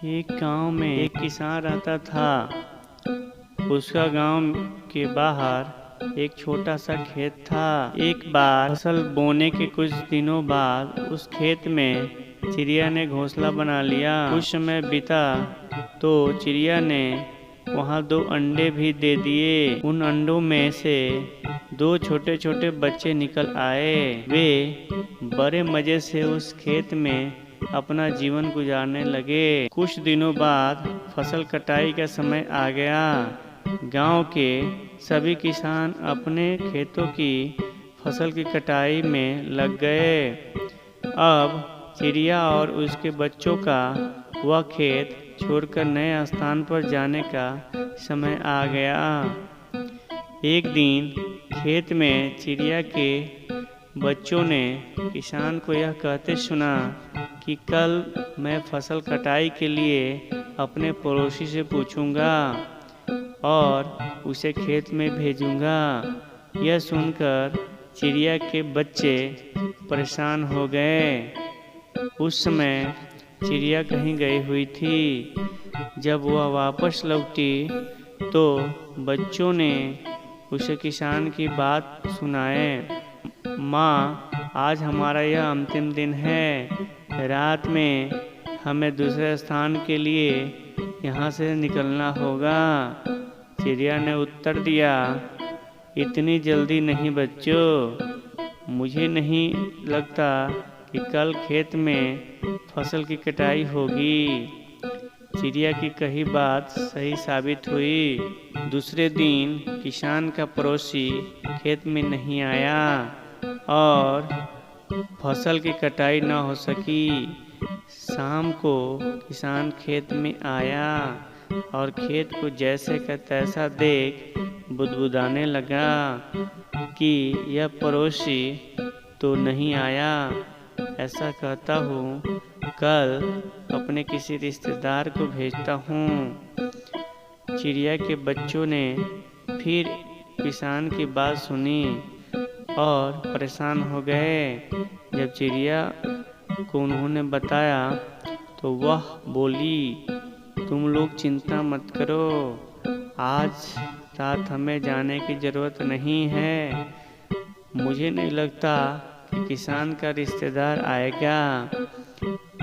एक गांव में एक किसान रहता था। उसका गांव के बाहर एक छोटा सा खेत था। एक बार फसल बोने के कुछ दिनों बाद उस खेत में चिड़िया ने घोंसला बना लिया। कुछ समय बीता तो चिड़िया ने वहां 2 अंडे भी दे दिए। उन अंडों में से 2 छोटे छोटे बच्चे निकल आए। वे बड़े मजे से उस खेत में अपना जीवन गुजारने लगे। कुछ दिनों बाद फसल कटाई का समय आ गया। गांव के सभी किसान अपने खेतों की फसल की कटाई में लग गए। अब चिड़िया और उसके बच्चों का वह खेत छोड़कर नए स्थान पर जाने का समय आ गया। एक दिन खेत में चिड़िया के बच्चों ने किसान को यह कहते सुना कि कल मैं फसल कटाई के लिए अपने पड़ोसी से पूछूंगा और उसे खेत में भेजूंगा। यह सुनकर चिड़िया के बच्चे परेशान हो गए। उस समय चिड़िया कहीं गई हुई थी। जब वह वापस लौटी तो बच्चों ने उसे किसान की बात सुनाए। माँ, आज हमारा यह अंतिम दिन है। रात में हमें दूसरे स्थान के लिए यहाँ से निकलना होगा। चिड़िया ने उत्तर दिया, इतनी जल्दी नहीं बच्चों, मुझे नहीं लगता कि कल खेत में फसल की कटाई होगी। चिड़िया की कही बात सही साबित हुई। दूसरे दिन किसान का पड़ोसी खेत में नहीं आया और फसल की कटाई न हो सकी। शाम को किसान खेत में आया और खेत को जैसे का तैसा देख बुदबुदाने लगा कि यह पड़ोसी तो नहीं आया। ऐसा कहता हूँ, कल अपने किसी रिश्तेदार को भेजता हूँ। चिड़िया के बच्चों ने फिर किसान की बात सुनी और परेशान हो गए। जब चिड़िया को उन्होंने बताया तो वह बोली, तुम लोग चिंता मत करो, आज रात हमें जाने की ज़रूरत नहीं है। मुझे नहीं लगता कि किसान का रिश्तेदार आएगा।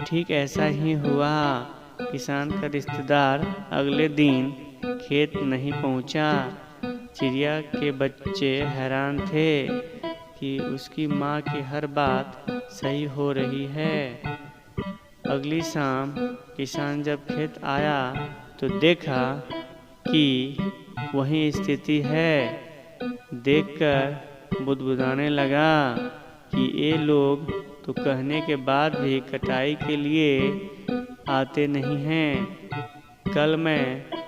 ठीक ऐसा ही हुआ। किसान का रिश्तेदार अगले दिन खेत नहीं पहुंचा। चिड़िया के बच्चे हैरान थे कि उसकी माँ की हर बात सही हो रही है। अगली शाम किसान जब खेत आया तो देखा कि वही स्थिति है। देखकर बुदबुदाने लगा कि ये लोग तो कहने के बाद भी कटाई के लिए आते नहीं हैं। कल मैं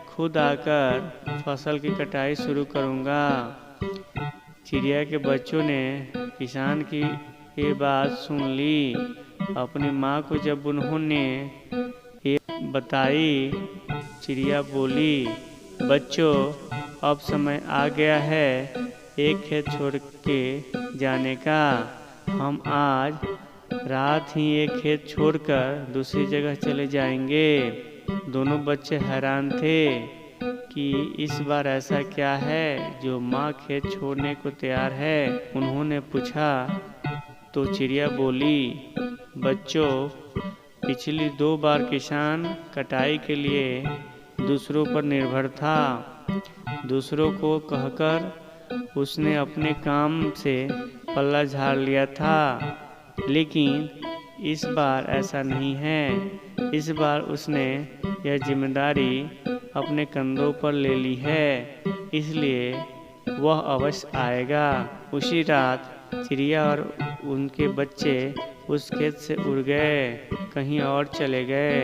खुद आकर फसल की कटाई शुरू करूँगा। चिड़िया के बच्चों ने किसान की ये बात सुन ली। अपनी माँ को जब उन्होंने ये बताई, चिड़िया बोली, बच्चों, अब समय आ गया है एक खेत छोड़ के जाने का। हम आज रात ही एक खेत छोड़कर दूसरी जगह चले जाएंगे। दोनों बच्चे हैरान थे कि इस बार ऐसा क्या है जो माँ खेत छोड़ने को तैयार है। उन्होंने पूछा तो चिड़िया बोली, बच्चों, पिछली 2 बार किसान कटाई के लिए दूसरों पर निर्भर था। दूसरों को कहकर उसने अपने काम से पल्ला झाड़ लिया था, लेकिन इस बार ऐसा नहीं है। इस बार उसने यह जिम्मेदारी अपने कंधों पर ले ली है, इसलिए वह अवश्य आएगा। उसी रात चिड़िया और उनके बच्चे उस खेत से उड़ गए, कहीं और चले गए।